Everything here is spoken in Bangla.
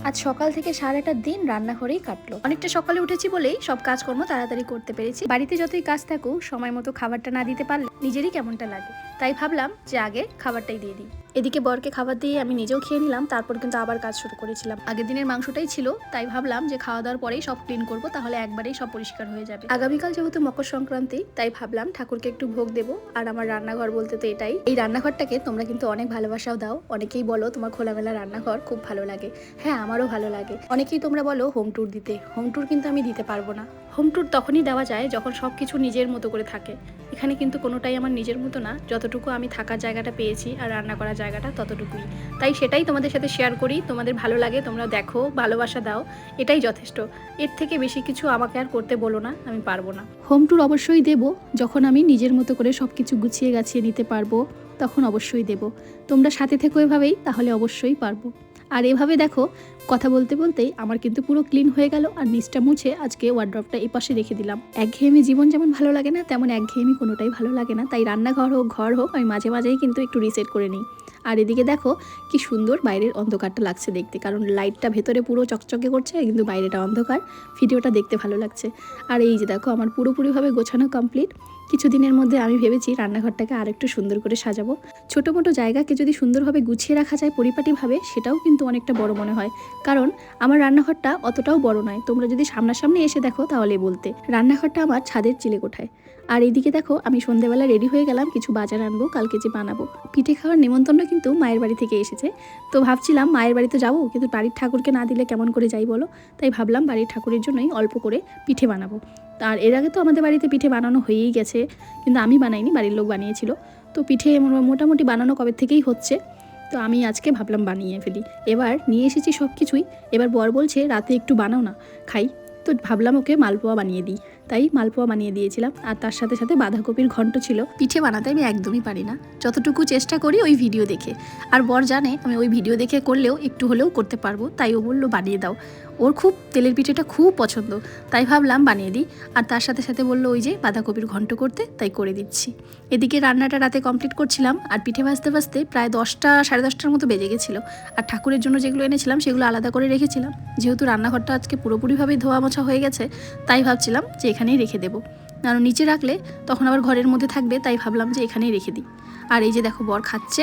আজ সকাল থেকে সারাটা দিন রান্নাঘরেই কাটলো। অনেকটা সকালে উঠেছি বলেই সব কাজকর্ম তাড়াতাড়ি করতে পেরেছি। বাড়িতে যতই কাজ থাকুক সময় মতো খাবারটা না দিতে পারলে নিজেরই কেমনটা লাগে, তাই ভাবলাম যে আগে খাবারটাই দিয়ে দিই। এদিকে বরকে খাবার দিয়ে আমি নিজেও খেয়ে নিলাম, তারপর কিন্তু আবার কাজ শুরু করেছিলাম। আগের দিনের মাংসটাই ছিল, তাই ভাবলাম যে খাওয়া দাওয়ার পরেই সব ক্লিন করব, তাহলে একবারেই সব পরিষ্কার হয়ে যাবে। আগামীকাল যেহেতু মকর সংক্রান্তি, তাই ভাবলাম ঠাকুরকে একটু ভোগ দেবো। আর আমার রান্নাঘর বলতে তো এটাই। এই রান্নাঘরটাকে তোমরা কিন্তু অনেক ভালোবাসাও দাও, অনেকেই বলো তোমার খোলামেলা রান্নাঘর খুব ভালো লাগে। হ্যাঁ, আমারও ভালো লাগে। অনেকেই তোমরা বলো হোম ট্যুর দিতে, হোম ট্যুর কিন্তু আমি দিতে পারবো না। হোম ট্যুর তখনই দেওয়া যায় যখন সব কিছু নিজের মতো করে থাকে। এখানে কিন্তু কোনোটাই আমার নিজের মতো না, যতটুকু আমি থাকার জায়গাটা পেয়েছি আর রান্না করার জায়গাটা ততটুকুই। তাই সেটাই তোমাদের সাথে শেয়ার করি, তোমাদের ভালো লাগে, তোমরা দেখো, ভালোবাসা দাও, এটাই যথেষ্ট। এর থেকে বেশি কিছু আমাকে আর করতে বলো না, আমি পারবো না। হোম ট্যুর অবশ্যই দেবো, যখন আমি নিজের মতো করে সব কিছু গুছিয়ে গাছিয়ে নিতে পারবো, তখন অবশ্যই দেবো। তোমরা সাথে থেকো এভাবেই, তাহলে অবশ্যই পারবো। আর এভাবে দেখো, কথা বলতে বলতেই আমার কিন্তু পুরো ক্লিন হয়ে গেল। আর নিচটা মুছে আজকে ওয়ার্ড্রপটা এই পাশে রেখে দিলাম। একঘেয়েমি জীবন যেমন ভালো লাগে না, তেমন একঘেয়েমি কোনোটাই ভালো লাগে না। তাই রান্নাঘর হোক ঘর হোক, আমি মাঝে মাঝেই কিন্তু একটু রিসেট করে নিই। আর এদিকে দেখো কি সুন্দর বাইরের অন্ধকারটা লাগছে দেখতে, কারণ লাইটটা ভেতরে পুরো চকচকে করছে, কিন্তু বাইরেটা অন্ধকার। ভিডিওটা দেখতে ভালো লাগছে। আর এই যে দেখো আমার পুরোপুরিভাবে গোছানো কমপ্লিট। কিছুদিনের মধ্যে আমি ভেবেছি রান্নাঘরটাকে আর একটু সুন্দর করে সাজাবো। ছোটো মোটো জায়গাকে যদি সুন্দরভাবে গুছিয়ে রাখা যায় পরিপাটিভাবে, সেটাও কিন্তু অনেকটা বড় মনে হয়। কারণ আমার রান্নাঘরটা অতটাও বড় নয়, তোমরা যদি সামনাসামনি এসে দেখো তাহলে বলতে। রান্নাঘরটা আমার ছাদের চিলেকোঠায়। আর এইদিকে দেখো আমি সন্ধ্যেবেলা রেডি হয়ে গেলাম, কিছু বাজার আনবো, কালকে যে বানাবো। পিঠে খাওয়ার নিমন্ত্রণ কিন্তু মায়ের বাড়ি থেকে এসেছে। তো ভাবছিলাম মায়ের বাড়িতে যাবো, কিন্তু বাড়ির ঠাকুরকে না দিলে কেমন করে যাই বলো। তাই ভাবলাম বাড়ির ঠাকুরের জন্যই অল্প করে পিঠে বানাবো। আর এর আগে তো আমাদের বাড়িতে পিঠে বানানো হয়েই গেছে, কিন্তু আমি বানাইনি, বাড়ির লোক বানিয়েছিল। তো পিঠে মোটামুটি বানানো কবে থেকেই হচ্ছে। তো আমি আজকে ভাবলাম বানিয়ে ফেলি। এবার নিয়ে এসেছি সব কিছুই। এবার বর বলছে রাতে একটু বানাও না, খাই। তো ভাবলাম ওকে মালপোয়া বানিয়ে দিই, তাই মালপোয়া বানিয়ে দিয়েছিলাম। আর তার সাথে সাথে বাঁধাকপির ঘন্ট ছিল। পিঠে বানাতে আমি একদমই পারি না, যতটুকু চেষ্টা করি ওই ভিডিও দেখে। আর বর জানে আমি ওই ভিডিও দেখে করলেও একটু হলেও করতে পারবো, তাই ও বললো বানিয়ে দাও। ওর খুব তেলের পিঠেটা খুব পছন্দ, তাই ভাবলাম বানিয়ে দিই। আর তার সাথে সাথে বললো ওই যে বাঁধাকপির ঘন্ট করতে, তাই করে দিচ্ছি। এদিকে রান্নাটা রাতে কমপ্লিট করছিলাম, আর পিঠে ভাজতে ভাজতে প্রায় 10টা সাড়ে 10টার মতো বেজে গেছিলো। আর ঠাকুরের জন্য যেগুলো এনেছিলাম সেগুলো আলাদা করে রেখেছিলাম। যেহেতু রান্নাঘরটা আজকে পুরোপুরিভাবে ধোয়া মোছা হয়ে গেছে, তাই ভাবছিলাম যে এখানেই রেখে দেবো। কারণ নিচে রাখলে তখন আবার ঘরের মধ্যে থাকবে, তাই ভাবলাম যে এখানেই রেখে দিই। আর এই যে দেখো বর খাচ্ছে।